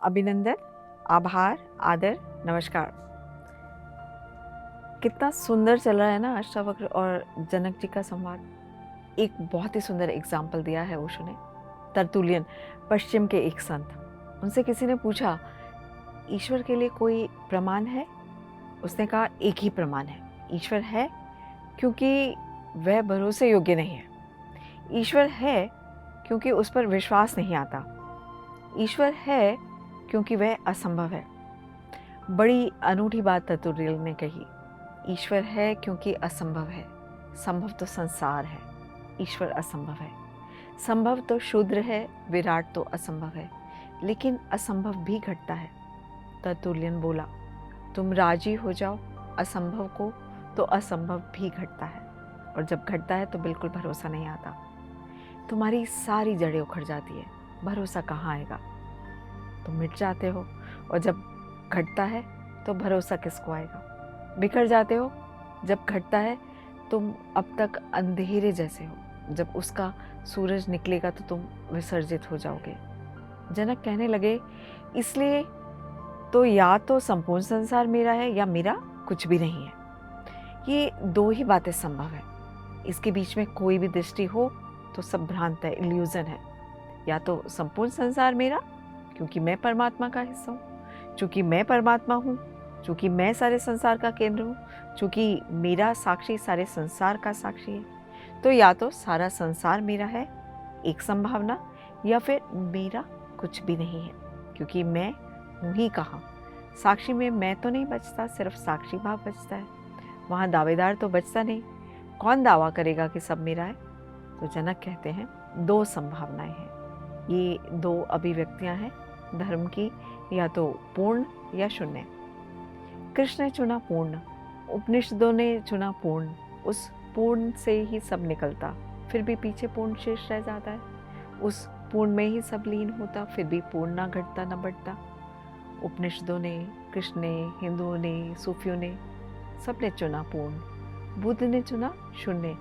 अभिनंदन, आभार, आदर, नमस्कार। कितना सुंदर चल रहा है ना अष्टावक्र और जनक जी का संवाद। एक बहुत ही सुंदर एग्जाम्पल दिया है ओशो ने। तरतुलियन, पश्चिम के एक संत, उनसे किसी ने पूछा, ईश्वर के लिए कोई प्रमाण है? उसने कहा, एक ही प्रमाण है, ईश्वर है क्योंकि वह भरोसे योग्य नहीं है। ईश्वर है क्योंकि उस पर विश्वास नहीं आता। ईश्वर है क्योंकि वह असंभव है। बड़ी अनूठी बात तरतुलियन ने कही। ईश्वर है क्योंकि असंभव है। संभव तो संसार है, ईश्वर असंभव है। संभव तो शूद्र है, विराट तो असंभव है, लेकिन असंभव भी घटता है। तरतुलियन बोला, तुम राजी हो जाओ असंभव को, तो असंभव भी घटता है, और जब घटता है तो बिल्कुल भरोसा नहीं आता। तुम्हारी सारी जड़ें उखड़ जाती है, भरोसा कहाँ आएगा? तुम मिट जाते हो, और जब घटता है तो भरोसा किसको आएगा? बिखर जाते हो, जब घटता है तुम अब तक अंधेरे जैसे हो, जब उसका सूरज निकलेगा तो तुम विसर्जित हो जाओगे। जनक कहने लगे, इसलिए तो या तो संपूर्ण संसार मेरा है या मेरा कुछ भी नहीं है। ये दो ही बातें संभव है, इसके बीच में कोई भी दृष्टि हो तो सब भ्रांत है, इल्यूजन है। या तो संपूर्ण संसार मेरा क्योंकि मैं परमात्मा का हिस्सा हूँ, चूँकि मैं परमात्मा हूँ, चूँकि मैं सारे संसार का केंद्र हूँ, चूँकि मेरा साक्षी सारे संसार का साक्षी है, तो या तो सारा संसार मेरा है, एक संभावना, या फिर मेरा कुछ भी नहीं है क्योंकि मैं हूँ ही कहाँ। साक्षी में मैं तो नहीं बचता, सिर्फ साक्षी भाव बचता है। वहाँ दावेदार तो बचता नहीं। कौन दावा करेगा कि सब मेरा है? तो जनक कहते हैं, दो संभावनाएं हैं, ये दो अभिव्यक्तियां हैं धर्म की, या तो पूर्ण या शून्य। कृष्ण ने चुना पूर्ण, उपनिषदों ने चुना पूर्ण। उस पूर्ण से ही सब निकलता, फिर भी पीछे पूर्ण शेष रह जाता है। उस पूर्ण में ही सब लीन होता, फिर भी पूर्ण ना घटता ना बढ़ता। उपनिषदों ने, कृष्ण ने, हिंदुओं ने, सूफियों ने, सबने चुना पूर्ण। बुद्ध ने चुना शून्य।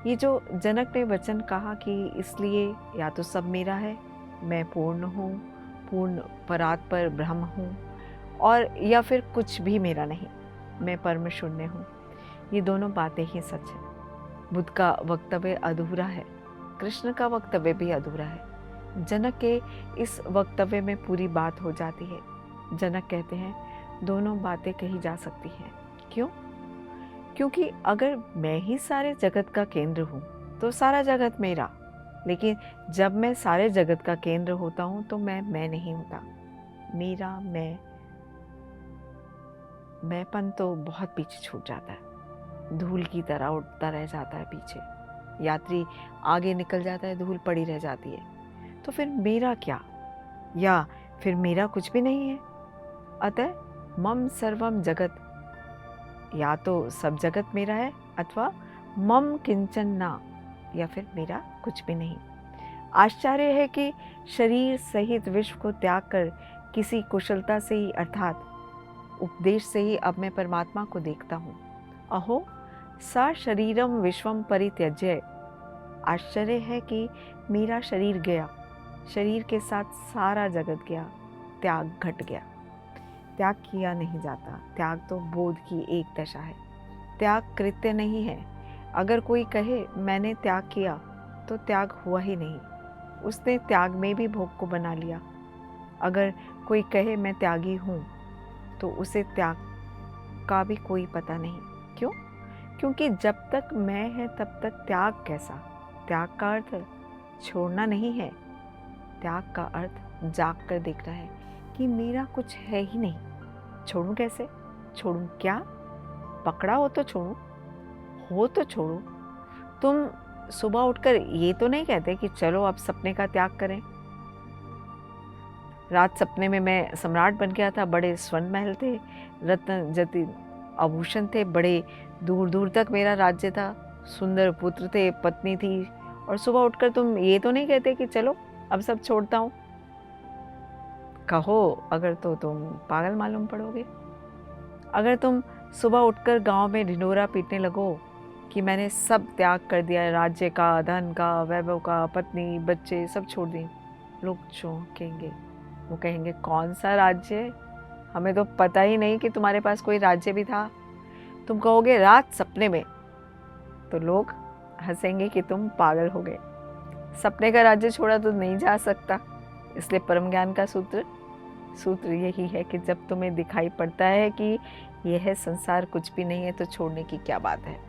ये जो जनक ने वचन कहा कि इसलिए या तो सब मेरा है, मैं पूर्ण हूँ, पूर्ण परात्पर ब्रह्म हूँ, और या फिर कुछ भी मेरा नहीं, मैं परम शून्य हूँ, ये दोनों बातें ही सच है। बुद्ध का वक्तव्य अधूरा है, कृष्ण का वक्तव्य भी अधूरा है। जनक के इस वक्तव्य में पूरी बात हो जाती है। जनक कहते हैं, दोनों बातें कही जा सकती हैं। क्यों? क्योंकि अगर मैं ही सारे जगत का केंद्र हूँ तो सारा जगत मेरा, लेकिन जब मैं सारे जगत का केंद्र होता हूँ तो मैं नहीं होता। मेरा मैंपन तो बहुत पीछे छूट जाता है, धूल की तरह उड़ता रह जाता है पीछे। यात्री आगे निकल जाता है, धूल पड़ी रह जाती है। तो फिर मेरा क्या? या फिर मेरा कुछ भी नहीं है। अतः मम सर्वम जगत, या तो सब जगत मेरा है, अथवा मम किंचन ना, या फिर मेरा कुछ भी नहीं। आश्चर्य है कि शरीर सहित विश्व को त्याग कर किसी कुशलता से ही, अर्थात उपदेश से ही अब मैं परमात्मा को देखता हूँ। अहो सा शरीरम विश्वम परित्यज्य। आश्चर्य है कि मेरा शरीर गया, शरीर के साथ सारा जगत गया, त्याग घट गया। त्याग किया नहीं जाता, त्याग तो बोध की एक दशा है, त्याग कृत्य नहीं है। अगर कोई कहे मैंने त्याग किया तो त्याग हुआ ही नहीं, उसने त्याग में भी भोग को बना लिया। अगर कोई कहे मैं त्यागी हूँ तो उसे त्याग का भी कोई पता नहीं। क्यों? क्योंकि जब तक मैं है तब तक त्याग कैसा? त्याग का अर्थ छोड़ना नहीं है, त्याग का अर्थ जाग कर देखना है कि मेरा कुछ है ही नहीं। छोड़ूं कैसे? छोड़ूं क्या? पकड़ा हो तो छोड़ूं, हो तो छोड़ूं। तुम सुबह उठकर ये तो नहीं कहते कि चलो अब सपने का त्याग करें। रात सपने में मैं सम्राट बन गया था, बड़े स्वर्ण महल थे, रत्न जति आभूषण थे, बड़े दूर दूर तक मेरा राज्य था, सुंदर पुत्र थे, पत्नी थी, और सुबह उठकर तुम ये तो नहीं कहते कि चलो अब सब छोड़ता हूँ। कहो अगर तो तुम पागल मालूम पड़ोगे। अगर तुम सुबह उठकर गांव में ढिंढोरा पीटने लगो कि मैंने सब त्याग कर दिया, राज्य का, धन का, वैभव का, पत्नी, बच्चे सब छोड़ दिए, लोग चौंकेंगे। वो कहेंगे कौन सा राज्य, हमें तो पता ही नहीं कि तुम्हारे पास कोई राज्य भी था। तुम कहोगे रात सपने में, तो लोग हंसेंगे कि तुम पागल हो गए। सपने का राज्य छोड़ा तो नहीं जा सकता। इसलिए परम ज्ञान का सूत्र यही है कि जब तुम्हें दिखाई पड़ता है कि यह संसार कुछ भी नहीं है तो छोड़ने की क्या बात है।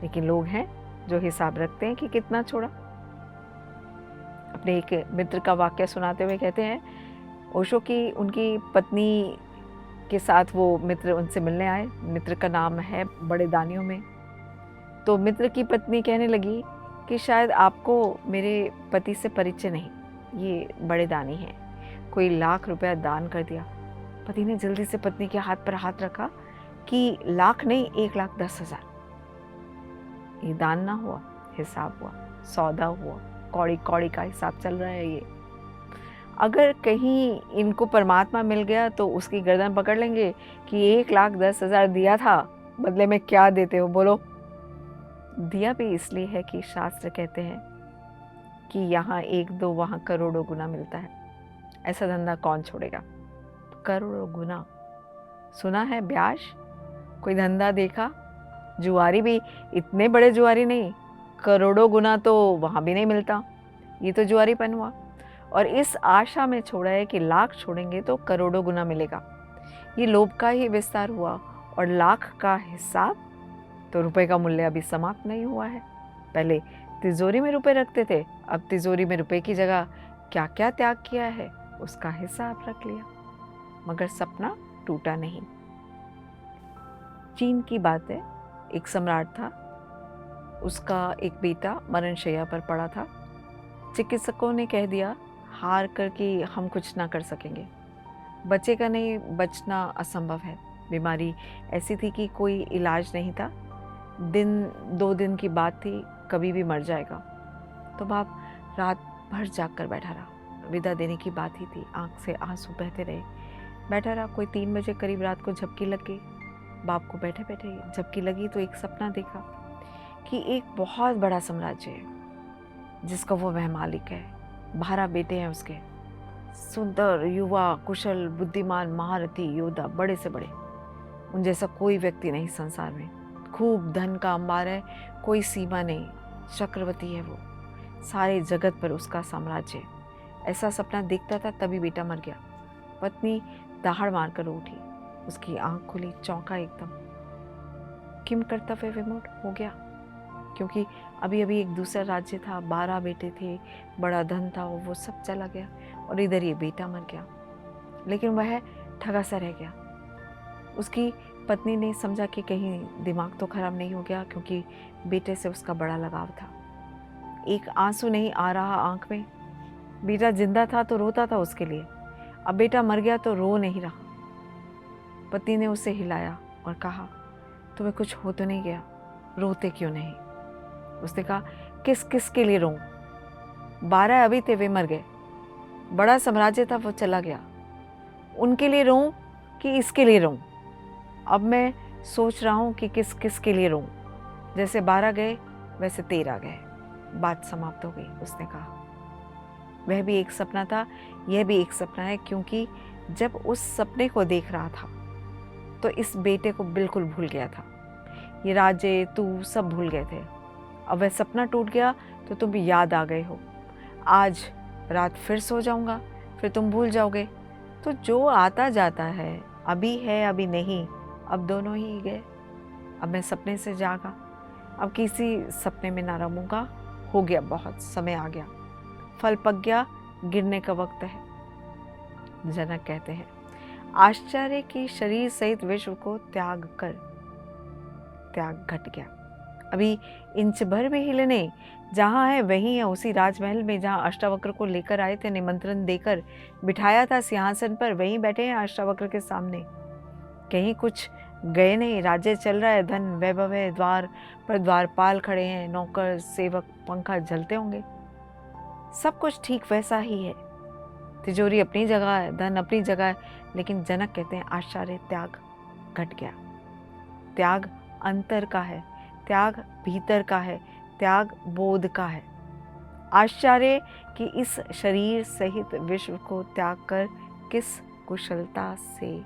लेकिन लोग हैं जो हिसाब रखते हैं कि कितना छोड़ा। अपने एक मित्र का वाक्य सुनाते हुए कहते हैं, ओशो की उनकी पत्नी के साथ वो मित्र उनसे मिलने आए। मित्र का नाम है बड़े दानियों में। तो मित्र की पत्नी कहने लगी कि शायद आपको मेरे पति से परिचय नहीं, ये बड़े दानी हैं, कोई लाख रुपया दान कर दिया। पति ने जल्दी से पत्नी के हाथ पर हाथ रखा कि लाख नहीं, 1,10,000। ये दान ना हुआ, हिसाब हुआ, सौदा हुआ, कौड़ी कौड़ी का हिसाब चल रहा है ये। अगर कहीं इनको परमात्मा मिल गया तो उसकी गर्दन पकड़ लेंगे कि 1,10,000 दिया था, बदले में क्या देते हो बोलो। दिया भी इसलिए है कि शास्त्र कहते हैं कि यहाँ 1-2 वहाँ करोड़ों गुना मिलता है। ऐसा धंधा कौन छोड़ेगा। करोड़ों गुना सुना है ब्याज, कोई धंधा देखा। जुआरी भी इतने बड़े जुआरी नहीं, करोड़ों गुना तो वहाँ भी नहीं मिलता। ये तो जुआरीपन हुआ। और इस आशा में छोड़ा है कि लाख छोड़ेंगे तो करोड़ों गुना मिलेगा। ये लोभ का ही विस्तार हुआ। और लाख का हिसाब तो रुपए का मूल्य अभी समाप्त नहीं हुआ है। पहले तिजोरी में रुपए रखते थे, अब तिजोरी में रुपए की जगह क्या क्या त्याग किया है उसका हिसाब रख लिया। मगर सपना टूटा नहीं। चीन की बात है, एक सम्राट था, उसका एक बेटा मरणशैया पर पड़ा था। चिकित्सकों ने कह दिया हार कर कि हम कुछ ना कर सकेंगे, बचेगा नहीं, बचना असंभव है। बीमारी ऐसी थी कि कोई इलाज नहीं था। 2 दिन की बात थी, कभी भी मर जाएगा। तो बाप रात भर जाग कर बैठा रहा। विदा देने की बात ही थी, आंख से आंसू बहते रहे। बैठा रहा। कोई 3 बजे करीब रात को झपकी लग गई। बाप को बैठे बैठे झपकी लगी तो एक सपना देखा कि एक बहुत बड़ा साम्राज्य है जिसका वो वह मालिक है। 12 बेटे हैं उसके, सुंदर, युवा, कुशल, बुद्धिमान, महारथी योद्धा, बड़े से बड़े। उन जैसा कोई व्यक्ति नहीं संसार में। खूब धन का अंबार है, कोई सीमा नहीं, चक्रवर्ती है वो, सारे जगत पर उसका साम्राज्य। ऐसा सपना देखता था तभी बेटा मर गया। पत्नी दहाड़ मारकर उठी, उसकी आंख खुली, चौंका एकदम। किम कर्तव्य विमूढ़ हो गया, क्योंकि अभी अभी एक दूसरा राज्य था, 12 बेटे थे, बड़ा धन था, वो सब चला गया और इधर ये बेटा मर गया। लेकिन वह ठगा सा रह गया। उसकी पत्नी ने समझा कि कहीं दिमाग तो खराब नहीं हो गया, क्योंकि बेटे से उसका बड़ा लगाव था। एक आंसू नहीं आ रहा आंख में। बेटा जिंदा था तो रोता था उसके लिए, अब बेटा मर गया तो रो नहीं रहा। पति ने उसे हिलाया और कहा, तुम्हें कुछ हो तो नहीं गया, रोते क्यों नहीं। उसने कहा, किस किस के लिए रोऊं, 12 अभी थे, वे मर गए, बड़ा साम्राज्य था वो चला गया, उनके लिए रोऊं कि इसके लिए रोऊं। अब मैं सोच रहा हूं कि किस किस के लिए रोऊं, जैसे 12 गए वैसे 13 गए। बात समाप्त हो गई। उसने कहा, वह भी एक सपना था, यह भी एक सपना है, क्योंकि जब उस सपने को देख रहा था तो इस बेटे को बिल्कुल भूल गया था। ये राज्य, तू, सब भूल गए थे। अब वह सपना टूट गया तो तुम याद आ गए हो। आज रात फिर सो जाऊंगा, फिर तुम भूल जाओगे। तो जो आता जाता है, अभी है अभी नहीं, अब दोनों ही गए। अब मैं सपने से जागा, अब किसी सपने में ना रमूंगा। हो गया, बहुत समय आ गया, फल पक गया, गिरने का वक्त है। जनक कहते हैं, आश्चर्य की शरीर सहित विश्व को त्याग घट गया। अभी इंच भर भी हिले नहीं। जहाँ है वहीं है, उसी राजमहल में जहाँ अष्टावक्र को लेकर आए थे, निमंत्रण देकर बिठाया था सिंहासन पर, वहीं बैठे हैं अष्टावक्र के सामने। कहीं कुछ गए नहीं, राज्य चल रहा है, धन वैभव है, द्वार पर द्वारपाल खड़े हैं, नौकर सेवक, पंखा झलते होंगे, सब कुछ ठीक वैसा ही है। तिजोरी अपनी जगह है, धन अपनी जगह है, लेकिन जनक कहते हैं आश्चर्य त्याग घट गया। त्याग अंतर का है, त्याग भीतर का है, त्याग बोध का है। आश्चर्य कि इस शरीर सहित विश्व को त्याग कर किस कुशलता से,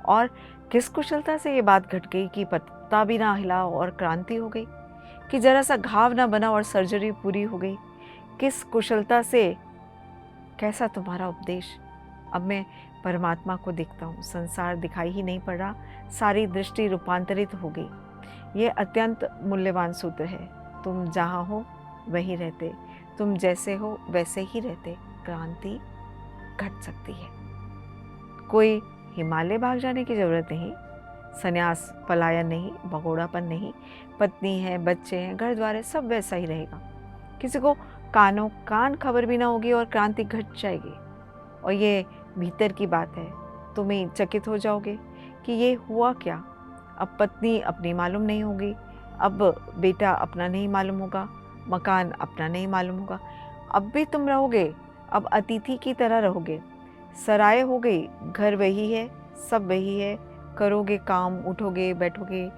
और किस कुशलता से ये बात घट गई कि पत्ता भी ना हिला और क्रांति हो गई, कि जरा सा घाव ना बना और सर्जरी पूरी हो गई। किस कुशलता से। कैसा तुम्हारा उपदेश। अब मैं परमात्मा को देखता हूँ, संसार दिखाई ही नहीं पड़ रहा, सारी दृष्टि रूपांतरित हो गई। ये अत्यंत मूल्यवान सूत्र है। तुम जहाँ हो वहीं रहते, तुम जैसे हो वैसे ही रहते, क्रांति घट सकती है। कोई हिमालय भाग जाने की जरूरत नहीं, संन्यास, पलायन नहीं, भगोड़ापन नहीं, पत्नी है, बच्चे हैं, घर द्वार है, सब वैसा ही रहेगा। किसी को कानों कान खबर भी ना होगी और क्रांति घट जाएगी। और ये भीतर की बात है। तुम्हें चकित हो जाओगे कि ये हुआ क्या। अब पत्नी अपनी मालूम नहीं होगी, अब बेटा अपना नहीं मालूम होगा, मकान अपना नहीं मालूम होगा। अब भी तुम रहोगे, अब अतिथि की तरह रहोगे। सराय हो गई, घर वही है, सब वही है। करोगे काम, उठोगे बैठोगे,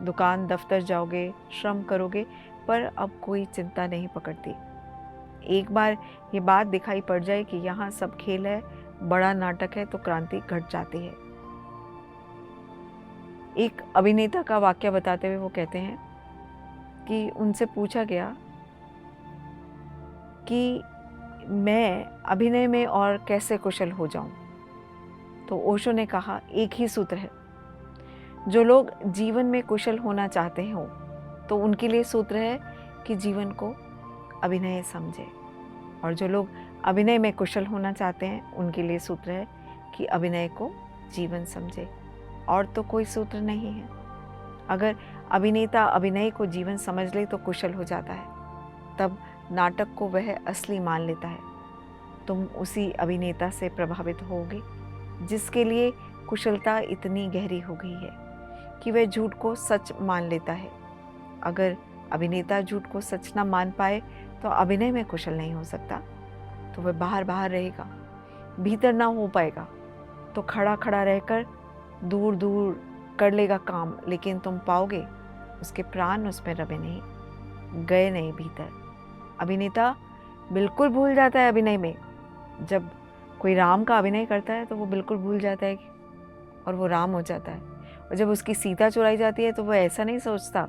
दुकान दफ्तर जाओगे, श्रम करोगे, पर अब कोई चिंता नहीं पकड़ती। एक बार ये बात दिखाई पड़ जाए कि यहाँ सब खेल है, बड़ा नाटक है, तो क्रांति घट जाती है। एक अभिनेता का वाक्य बताते हुए वो कहते हैं कि उनसे पूछा गया कि मैं अभिनय में और कैसे कुशल हो जाऊं, तो ओशो ने कहा एक ही सूत्र है। जो लोग जीवन में कुशल होना चाहते हो तो उनके लिए सूत्र है कि जीवन को अभिनय समझे, और जो लोग अभिनय में कुशल होना चाहते हैं उनके लिए सूत्र है कि अभिनय को जीवन समझे। और तो कोई सूत्र नहीं है। अगर अभिनेता अभिनय को जीवन समझ ले तो कुशल हो जाता है, तब नाटक को वह असली मान लेता है। तुम उसी अभिनेता से प्रभावित होगे जिसके लिए कुशलता इतनी गहरी हो गई है कि वह झूठ को सच मान लेता है। अगर अभिनेता झूठ को सच ना मान पाए तो अभिनय में कुशल नहीं हो सकता, तो वह बाहर बाहर रहेगा, भीतर ना हो पाएगा। तो खड़ा खड़ा रहकर दूर दूर कर लेगा काम, लेकिन तुम पाओगे उसके प्राण उसमें रवे नहीं, गए नहीं भीतर। अभिनेता बिल्कुल भूल जाता है अभिनय में। जब कोई राम का अभिनय करता है तो वो बिल्कुल भूल जाता है और वो राम हो जाता है। और जब उसकी सीता चुराई जाती है तो वो ऐसा नहीं सोचता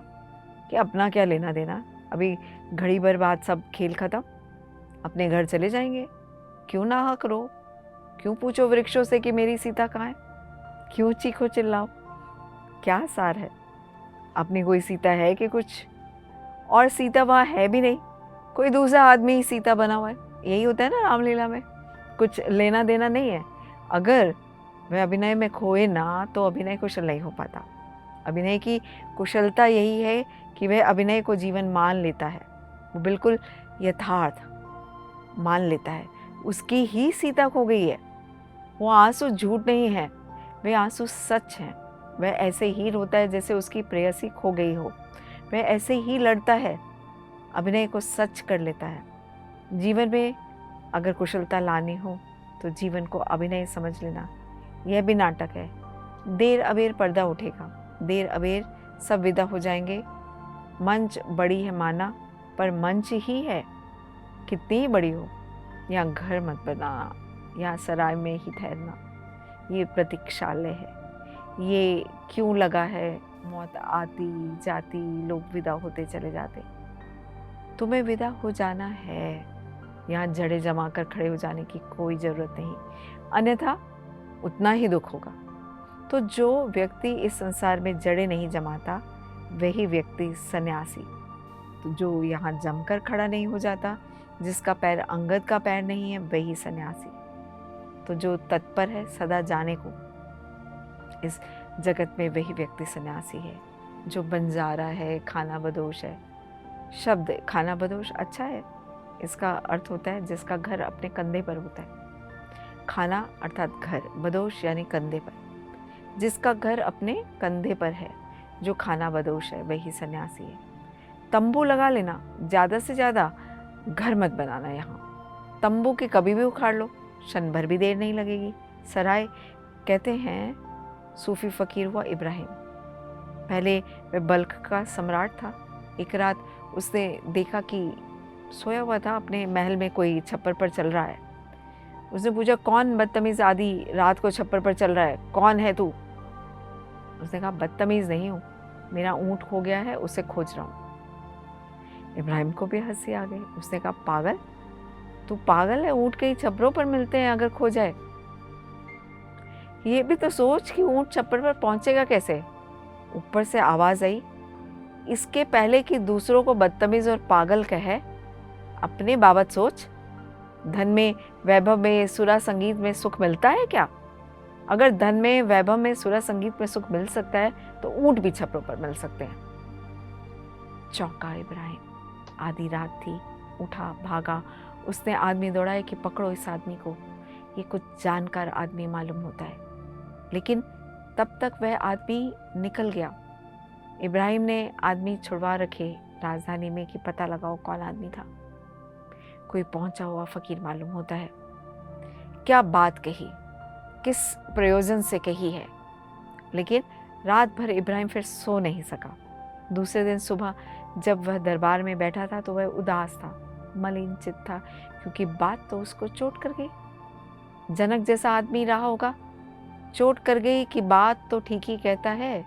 कि अपना क्या लेना देना, अभी घड़ी भर बाद सब खेल खत्म, अपने घर चले जाएंगे। क्यों ना हक रो, क्यों पूछो वृक्षों से कि मेरी सीता कहाँ है, क्यों चीखो चिल्लाओ। क्या सार है। अपनी कोई सीता है कि कुछ, और सीता वहाँ है भी नहीं, कोई दूसरा आदमी ही सीता बना हुआ है। यही होता है ना रामलीला में, कुछ लेना देना नहीं है। अगर वह अभिनय में खोए ना तो अभिनय कुशल नहीं हो पाता। अभिनय की कुशलता यही है कि वह अभिनय को जीवन मान लेता है, वो बिल्कुल यथार्थ मान लेता है। उसकी ही सीता खो गई है, वो आंसू झूठ नहीं है, वे आंसू सच हैं। वह ऐसे ही रोता है जैसे उसकी प्रेयसी खो गई हो, वह ऐसे ही लड़ता है, अभिनय को सच कर लेता है। जीवन में अगर कुशलता लानी हो तो जीवन को अभिनय समझ लेना, यह भी नाटक है। देर अबेर पर्दा उठेगा, देर अबेर सब विदा हो जाएंगे। मंच बड़ी है माना, पर मंच ही है, कितनी ही बड़ी हो। यहाँ घर मत बनाना, यहाँ सराय में ही ठहरना, ये प्रतीक्षालय है। ये क्यों लगा है, मौत आती जाती, लोग विदा होते चले जाते। तुम्हें विदा हो जाना है, यहाँ जड़ें जमा कर खड़े हो जाने की कोई ज़रूरत नहीं, अन्यथा उतना ही दुख होगा। तो जो व्यक्ति इस संसार में जड़ें नहीं जमाता वही व्यक्ति सन्यासी। तो जो यहाँ जमकर खड़ा नहीं हो जाता, जिसका पैर अंगद का पैर नहीं है, वही सन्यासी। तो जो तत्पर है सदा जाने को इस जगत में, वही व्यक्ति सन्यासी है। जो बंजारा है, खाना बदोश है। शब्द खाना बदोश अच्छा है, इसका अर्थ होता है जिसका घर अपने कंधे पर होता है। खाना अर्थात घर, बदोश यानी कंधे पर, जिसका घर अपने कंधे पर है, जो खाना बदोश है वही सन्यासी है। तंबू लगा लेना, ज़्यादा से ज़्यादा घर मत बनाना। यहाँ तंबू के कभी भी उखाड़ लो, क्षण भर भी देर नहीं लगेगी। सराय कहते हैं सूफी फ़कीर हुआ इब्राहिम, पहले वह बल्ख का सम्राट था। एक रात उसने देखा कि सोया हुआ था अपने महल में, कोई छप्पर पर चल रहा है। उसने पूछा, कौन बदतमीज आदि रात को छप्पर पर चल रहा है, कौन है तू? उसने कहा, बदतमीज नहीं हूँ, मेरा ऊँट खो गया है, उसे खोज रहा हूँ। इब्राहिम को भी हंसी आ गई। उसने कहा, पागल, तू पागल है? ऊँट कई छप्परों पर मिलते हैं, अगर खो जाए। ये भी तो सोच कि ऊँट छप्पर पर पहुंचेगा कैसे। ऊपर से आवाज आई, इसके पहले कि दूसरों को बदतमीज और पागल कहे, अपने बाबत सोच। धन में, वैभव में, सुरा संगीत में सुख मिलता है क्या? अगर धन में, वैभव में, सुरा संगीत में सुख मिल सकता है तो ऊँट भी छप्परों पर मिल सकते हैं। चौंका इब्राहिम। आधी रात थी। उठा, भागा। उसने आदमी दौड़ाया कि पकड़ो इस आदमी को, ये कुछ जानकार आदमी मालूम होता है। लेकिन तब तक वह आदमी निकल गया। इब्राहिम ने आदमी छुड़वा रखे राजधानी में कि पता लगाओ कौन आदमी था। कोई पहुंचा हुआ फकीर मालूम होता है। क्या बात कही, किस प्रयोजन से कही है। लेकिन रात भर इब्राहिम फिर सो नहीं सका। दूसरे दिन सुबह जब वह दरबार में बैठा था तो वह उदास था, मलिन चित्त था, क्योंकि बात तो उसको चोट कर गई। जनक जैसा आदमी रहा होगा, चोट कर गई कि बात तो ठीक ही कहता है,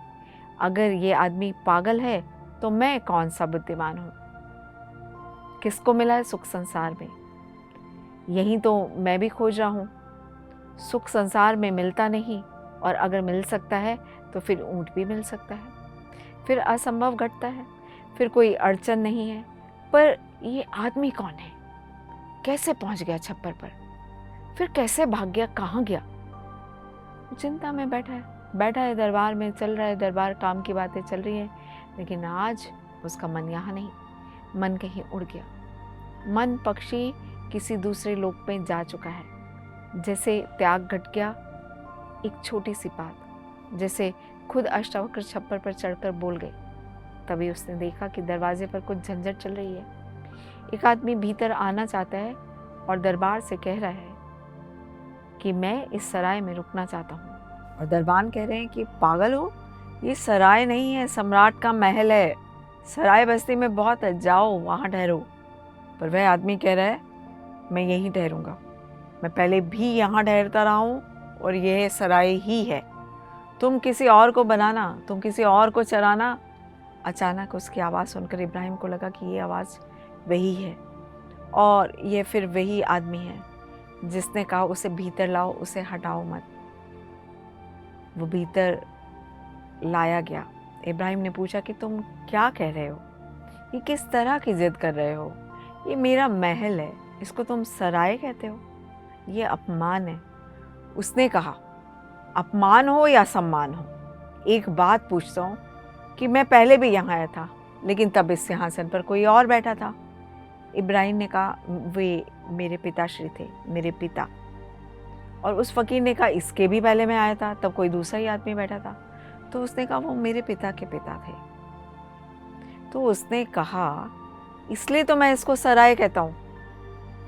अगर ये आदमी पागल है तो मैं कौन सा बुद्धिमान हूँ। किसको मिला है सुख संसार में, यही तो मैं भी खोज रहा हूँ। सुख संसार में मिलता नहीं, और अगर मिल सकता है तो फिर ऊँट भी मिल सकता है, फिर असंभव घटता है, फिर कोई अड़चन नहीं है। पर ये आदमी कौन है, कैसे पहुंच गया छप्पर पर, फिर कैसे भाग गया, कहाँ गया। चिंता में बैठा है दरबार में, चल रहा है दरबार, काम की बातें चल रही हैं, लेकिन आज उसका मन यहाँ नहीं, मन कहीं उड़ गया। मन पक्षी किसी दूसरे लोक में जा चुका है। जैसे त्याग घट गया एक छोटी सी बात, जैसे खुद अष्टावक्र छप्पर पर चढ़कर बोल गए। तभी उसने देखा कि दरवाजे पर कुछ झंझट चल रही है। एक आदमी भीतर आना चाहता है और दरबार से कह रहा है कि मैं इस सराय में रुकना चाहता हूँ। और दरबान कह रहे हैं कि पागल हो, ये सराय नहीं है, सम्राट का महल है। सराय बस्ती में बहुत है, जाओ वहाँ ठहरो। पर वह आदमी कह रहा है, मैं यहीं ठहरूंगा, मैं पहले भी यहाँ ठहरता रहा हूँ और यह सराय ही है। तुम किसी और को बनाना, तुम किसी और को चराना। अचानक उसकी आवाज़ सुनकर इब्राहिम को लगा कि ये आवाज़ वही है, और ये फिर वही आदमी है जिसने कहा उसे भीतर लाओ, उसे हटाओ मत। वो भीतर लाया गया। इब्राहिम ने पूछा कि तुम क्या कह रहे हो, ये किस तरह की जिद कर रहे हो, ये मेरा महल है, इसको तुम सराय कहते हो, ये अपमान है। उसने कहा, अपमान हो या सम्मान हो, एक बात पूछता हूँ कि मैं पहले भी यहाँ आया था, लेकिन तब इस सिंहासन पर कोई और बैठा था। इब्राहिम ने कहा, वे मेरे पिताश्री थे, मेरे पिता। और उस फकीर ने कहा, इसके भी पहले मैं आया था, तब कोई दूसरा ही आदमी बैठा था। तो उसने कहा, वो मेरे पिता के पिता थे। तो उसने कहा, इसलिए तो मैं इसको सराय कहता हूँ,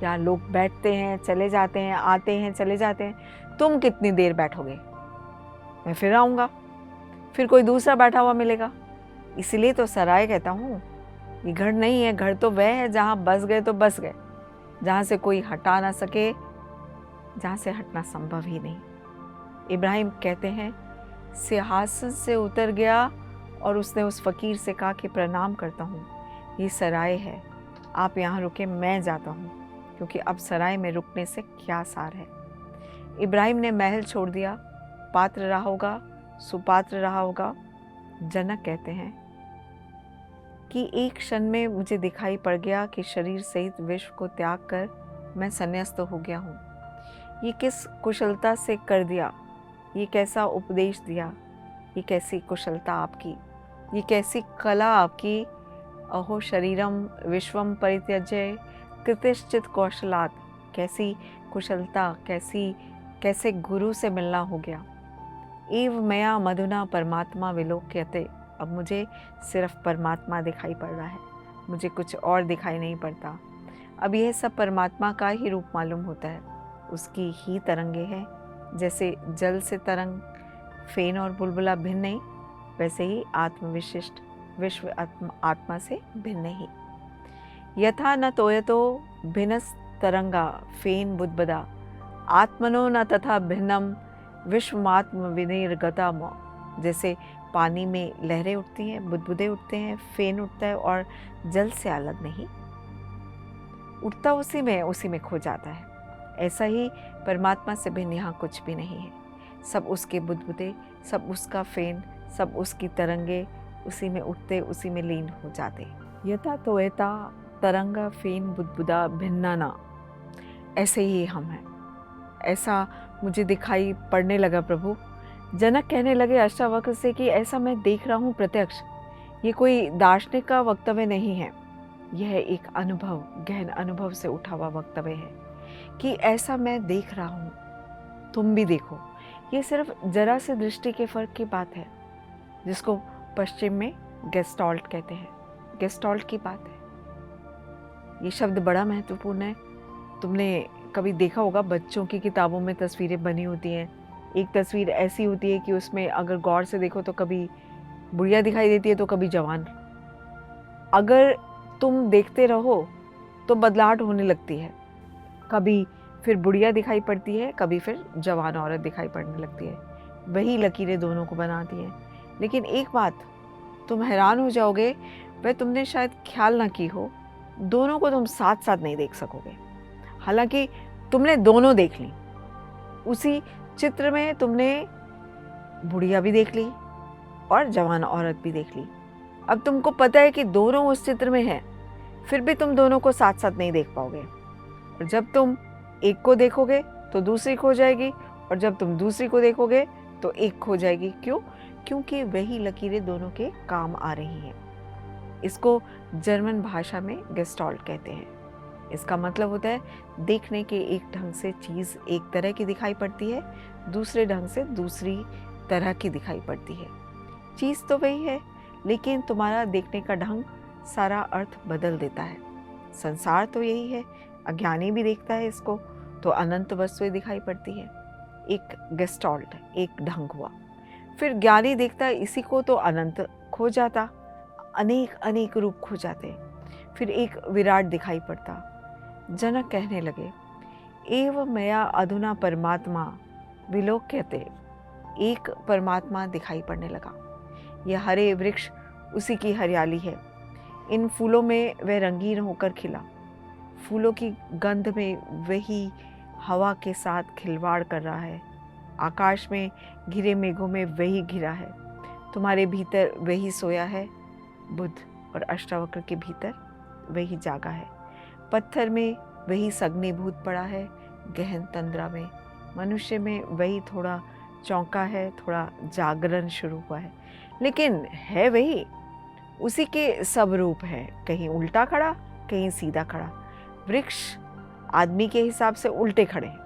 यहाँ लोग बैठते हैं, चले जाते हैं, आते हैं, चले जाते हैं। तुम कितनी देर बैठोगे, मैं फिर आऊँगा, फिर कोई दूसरा बैठा हुआ मिलेगा, इसीलिए तो सराय कहता हूँ। ये घर नहीं है, घर तो वह है जहाँ बस गए तो बस गए, जहाँ से कोई हटा ना सके, जहाँ से हटना संभव ही नहीं। इब्राहिम कहते हैं, सिंहासन से उतर गया और उसने उस फकीर से कहा कि प्रणाम करता हूँ, ये सराय है, आप यहाँ रुके, मैं जाता हूँ, क्योंकि अब सराय में रुकने से क्या सार है। इब्राहिम ने महल छोड़ दिया। पात्र रहा होगा, सुपात्र रहा होगा। जनक कहते हैं कि एक क्षण में मुझे दिखाई पड़ गया कि शरीर सहित विश्व को त्याग कर मैं संन्यास्त हो गया हूँ। ये किस कुशलता से कर दिया, ये कैसा उपदेश दिया, ये कैसी कुशलता आपकी, ये कैसी कला आपकी। अहो शरीरम विश्वम परित्यज्य कृतिश्चित कौशलात्, कैसी कुशलता, कैसे गुरु से मिलना हो गया। एव मया मधुना परमात्मा विलोक्यते, अब मुझे सिर्फ परमात्मा दिखाई पड़ रहा है, मुझे कुछ और दिखाई नहीं पड़ता। अब यह सब परमात्मा का ही रूप मालूम होता है, उसकी ही तरंगे हैं। जैसे जल से तरंग, फेन और बुलबुला भिन्न नहीं, वैसे ही आत्मविशिष्ट विश्व आत्मा से भिन्न ही। यथा न तोयतो भिन्नस्तरंगा फेन बुद्बदा आत्मनो न तथा भिन्नम विश्वमात्म विनिर्गता म। जैसे पानी में लहरें उठती हैं, बुदबुदे उठते हैं, फेन उठता है और जल से अलग नहीं, उठता उसी में खो जाता है। ऐसा ही परमात्मा से भिन्न यहाँ कुछ भी नहीं है। सब उसके बुदबुदे, सब उसका फेन, सब उसकी तरंगे उसी में उठते, उसी में लीन हो जाते। यथा तोयता तरंगा फेन बुदबुदा भिन्ना ना, ऐसे ही हम हैं। ऐसा मुझे दिखाई पड़ने लगा प्रभु। जनक कहने लगे अष्टावक्र से कि ऐसा मैं देख रहा हूँ प्रत्यक्ष। ये कोई दार्शनिक का वक्तव्य नहीं है, यह एक अनुभव, गहन अनुभव से उठा हुआ वक्तव्य है कि ऐसा मैं देख रहा हूँ, तुम भी देखो। ये सिर्फ जरा से दृष्टि के फर्क की बात है, जिसको पश्चिम में गेस्टाल्ट कहते हैं। गेस्टाल्ट की बात है। ये शब्द बड़ा महत्वपूर्ण है। तुमने कभी देखा होगा बच्चों की किताबों में तस्वीरें बनी होती हैं। एक तस्वीर ऐसी होती है कि उसमें अगर गौर से देखो तो कभी बुढ़िया दिखाई देती है तो कभी जवान। अगर तुम देखते रहो तो बदलाहट होने लगती है, कभी फिर बुढ़िया दिखाई पड़ती है, कभी फिर जवान औरत दिखाई पड़ने लगती है। वही लकीरें दोनों को बनाती हैं। लेकिन एक बात तुम हैरान हो जाओगे, वह तुमने शायद ख्याल ना की हो, दोनों को तुम साथ साथ नहीं देख सकोगे। हालांकि तुमने दोनों देख ली, उसी चित्र में तुमने बुढ़िया भी देख ली और जवान औरत भी देख ली। अब तुमको पता है कि दोनों उस चित्र में हैं, फिर भी तुम दोनों को साथ साथ नहीं देख पाओगे। और जब तुम एक को देखोगे तो दूसरी खो जाएगी, और जब तुम दूसरी को देखोगे तो एक खो जाएगी। क्यों? क्योंकि वही लकीरें दोनों के काम आ रही हैं। इसको जर्मन भाषा में गेस्टाल्ट कहते हैं। इसका मतलब होता है देखने के एक ढंग से चीज़ एक तरह की दिखाई पड़ती है, दूसरे ढंग से दूसरी तरह की दिखाई पड़ती है। चीज़ तो वही है, लेकिन तुम्हारा देखने का ढंग सारा अर्थ बदल देता है। संसार तो यही है, अज्ञानी भी देखता है इसको तो अनंत वस्तुएं दिखाई पड़ती है। एक गेस्टाल्ट, एक ढंग हुआ। फिर ज्ञानी देखता है इसी को तो अनंत खो जाता, अनेक अनेक रूप खो जाते, फिर एक विराट दिखाई पड़ता। जनक कहने लगे एव मया अधुना परमात्मा विलोक्यते। एक परमात्मा दिखाई पड़ने लगा। यह हरे वृक्ष उसी की हरियाली है। इन फूलों में वह रंगीन होकर खिला, फूलों की गंध में वही हवा के साथ खिलवाड़ कर रहा है। आकाश में घिरे मेघों में वही घिरा है। तुम्हारे भीतर वही सोया है, बुद्ध और अष्टावक्र के भीतर वही जागा है। पत्थर में वही सग्नीभूत पड़ा है, गहन तंद्रा में। मनुष्य में वही थोड़ा चौंका है, थोड़ा जागरण शुरू हुआ है, लेकिन है वही, उसी के सब रूप है। कहीं उल्टा खड़ा, कहीं सीधा खड़ा। वृक्ष आदमी के हिसाब से उल्टे खड़े हैं।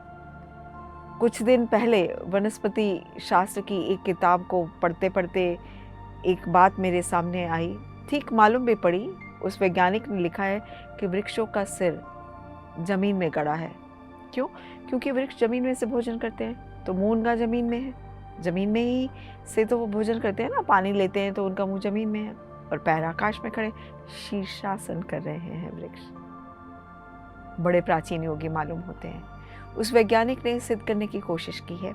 कुछ दिन पहले वनस्पति शास्त्र की एक किताब को पढ़ते पढ़ते एक बात मेरे सामने आई, ठीक मालूम भी पड़ी। उस वैज्ञानिक ने लिखा है कि वृक्षों का सिर जमीन में गड़ा है। क्यों? क्योंकि वृक्ष जमीन में से भोजन करते हैं, तो मुंह उनका जमीन में है, जमीन में ही से तो वो भोजन करते हैं ना, पानी लेते हैं तो उनका मुंह जमीन में है और पैर आकाश में खड़े शीर्षासन कर रहे हैं वृक्ष। बड़े प्राचीन योगी मालूम होते हैं। उस वैज्ञानिक ने सिद्ध करने की कोशिश की है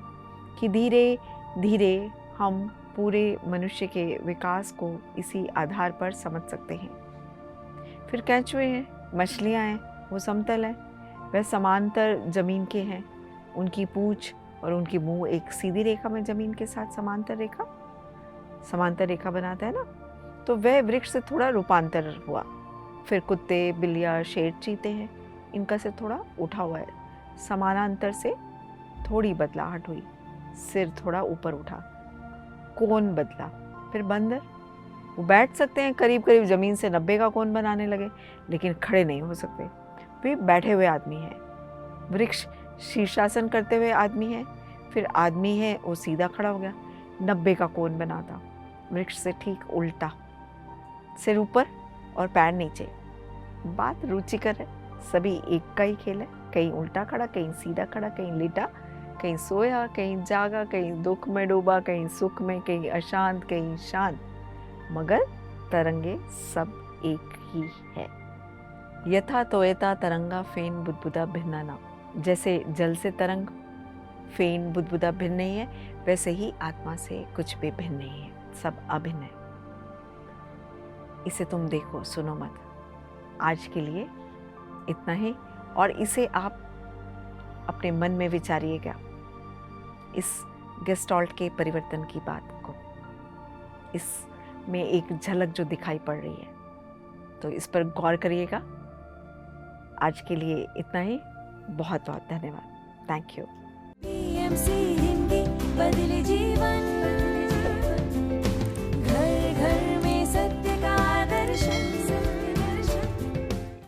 कि धीरे धीरे हम पूरे मनुष्य के विकास को इसी आधार पर समझ सकते हैं। फिर केंचुए हैं, मछलियाँ हैं, वो समतल हैं, वह समांतर जमीन के हैं। उनकी पूंछ और उनकी मुंह एक सीधी रेखा में जमीन के साथ समांतर रेखा बनाता है ना, तो वह वृक्ष से थोड़ा रूपांतर हुआ। फिर कुत्ते, बिल्लियाँ, शेर, चीते हैं, इनका से थोड़ा उठा हुआ है, समानांतर से थोड़ी बदलाहट हुई, सिर थोड़ा ऊपर उठा, कोन बदला। फिर बंदर, वो बैठ सकते हैं करीब करीब जमीन से 90 का कोन बनाने लगे, लेकिन खड़े नहीं हो सकते, वे बैठे हुए आदमी हैं। वृक्ष शीर्षासन करते हुए आदमी है, फिर आदमी है वो सीधा खड़ा हो गया, 90 का कोन बनाता, वृक्ष से ठीक उल्टा, सिर ऊपर और पैर नीचे। बात रुचिकर है, सभी एक का ही खेल है, कहीं उल्टा खड़ा, कहीं सीधा खड़ा, कहीं लेटा, कहीं सोया, कहीं जागा, कहीं दुख में डूबा, कहीं सुख में, कहीं अशांत, कहीं शांत, मगर तरंगे सब एक ही है। यथा तोयता तरंगा फेन बुदबुदा भिन्ना ना। जैसे जल से तरंग फेन बुदबुदा भिन्न नहीं है, वैसे ही आत्मा से कुछ भी भिन्न नहीं है, सब अभिन्न है। इसे तुम देखो, सुनो मत। आज के लिए इतना ही, और इसे आप अपने मन में विचारिएगा, इस गेस्टॉल्ट के परिवर्तन की बात को। इसमें एक झलक जो दिखाई पड़ रही है, तो इस पर गौर करिएगा। आज के लिए इतना ही, बहुत बहुत धन्यवाद। Thank you. PMC हिंदी बदले जीवन।